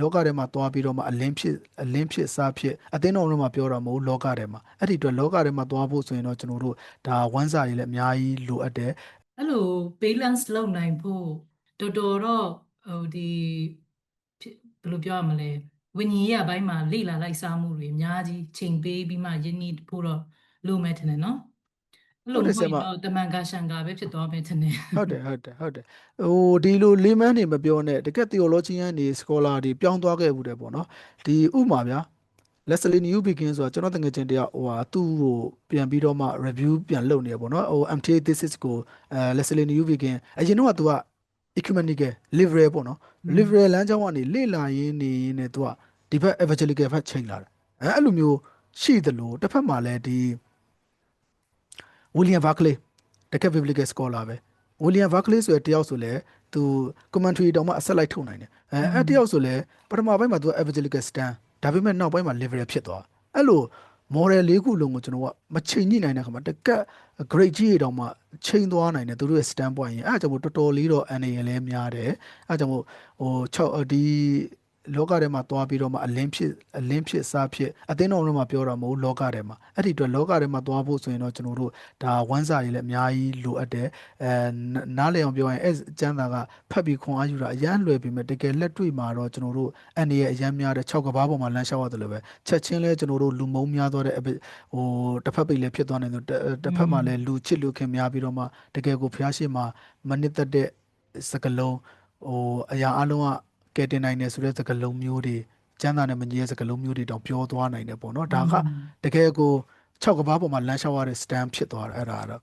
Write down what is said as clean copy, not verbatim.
လောကထဲမှာတွားပြီးတော့မှအလင်းဖြစ်စားဖြစ်အသင်းတော်မှာပြောတာမဟုတ်လောကထဲမှာအဲ့ဒီအတွက်လောကထဲမှာတွားဖို့ဆိုရင်တော့ကျွန်တော်တို့ဒါဝမ်းစာတွေလည်းအများကြီးလိုအပ်တယ်အဲ့လို balance လုပ်နိုင်ဖို့တော်တော်တော့ဟိုဒီဘယ်လိုပြောရမလဲဝิญဉ်ရေးအပိုင်းမှာလေ့လာလိုက်စားမှုတွေအများကြီးချိန်ပေးပြီးမှယဉ်နီးဖို့တော့လိုမယ်ထင်တယ်နော်အဲ့လိုမဟုတ်ရင်ဟုတ်တယ်ဆရာမတော့တမန်ကရှန်ကာပဲဖြစ်သွားမယ်ထင်တယ်ဟုတ်တယ်ဟိုဒီလိုလေးမန်းနေမပြောနဲ့တကယ် theologian တွေ scholar တွေပြောင်းသွားခဲ့ဘူးတယ်ပေါ့နော်ဒီဥမာဗျာ Leslie New Begin ဆိုတာကျွန်တော်တကယ်ချင်းတရားဟိုဟာသူ့ကိုပြန်ပြီးတော့မှ review ပြန်လုပ်နေရပေါ့နော်ဟို MTA thesis ကိုLeslie New Begin အရင်တော့ကသူက ecumenical liberal ပေါ့နော် อืม liberal လမ်းကြောင်းကနေလေ့လာရင်းနေရင်းနဲ့သူကဒီဘက် evangelical ဘက်ချိန်လာတယ်အဲ့လိုမျိုးရှိသလိုတစ်ဖက်မှာလည်းဒီ William Barclay တကယ် biblical scholar ပဲ William Barclay ဆိုတဲ့တယောက်ဆိုလဲသူ commentary တောင်မှအဆက်လိုက်ထုတ်နိုင်တယ်အဲ့တယောက်ဆိုလဲပထမပိုင်းမှာသူက evangelical stand ဒါပေမဲ့နောက်ပိုင်းမှာ liberal ဖြစ်သွားအဲ့လို model လေးခုလုံးကိုကျွန်တော်ကမချိန်ညှိနိုင်တဲ့ခါမှာတကက် grade ကြီးတွေတောင်မှချိန်သွားနိုင်တယ်သူတို့ရဲ့ stand point ရင်အဲ့ဒါကြောင့်မို့တော်တော်လေးတော့အနေရလဲများတယ်အဲ့ဒါကြောင့်မို့ဟို6ဒီလောကထဲမှာတွားပြီးတော့မှအလင်းဖြစ်စားဖြစ်အသင်းတော်မှာပြောတာမဟုတ်လောကထဲမှာအဲ့ဒီအတွက်လောကထဲမှာတွားဖို့ဆိုရင်တော့ကျွန်တော်တို့ဒါဝမ်းစာတွေလည်းအများကြီးလိုအပ်တယ်နားလည်အောင်ပြောရင်အဲ့ကျမ်းစာကဖတ်ပြီးခွန်အားယူတာအရန်လွယ်ပြီးမှတကယ်လက်တွေ့မှာတော့ကျွန်တော်တို့အနေရဲ့အရန်များတဲ့6ကဘာပေါ်မှာလမ်းလျှောက်ရတယ်လို့ပဲချက်ချင်းလဲကျွန်တော်တို့လူမုံများသွားတဲ့ဟိုတစ်ဖက်ပိတ်လည်းဖြစ်သွားနိုင်တယ်တစ်ဖက်မှာလည်းလူချစ်လူခင်များပြီးတော့မှတကယ်ကိုဖျားရှိမှမနစ်သက်တဲ့စကလုံးဟိုအရာအလုံးကကဲတင်နိုင်တယ်ဆိုတဲ့စကားလုံးမျိုးတွေကျမ်းစာနဲ့မညီတဲ့စကားလုံးမျိုးတွေတောင်ပြောသွားနိုင်တယ်ပေါ့နော်ဒါကတကယ်ကို6ကဘာပေါ်မှာလမ်းလျှောက်ရတဲ့ stand ဖြစ်သွားတယ်အဲ့ဒါတော့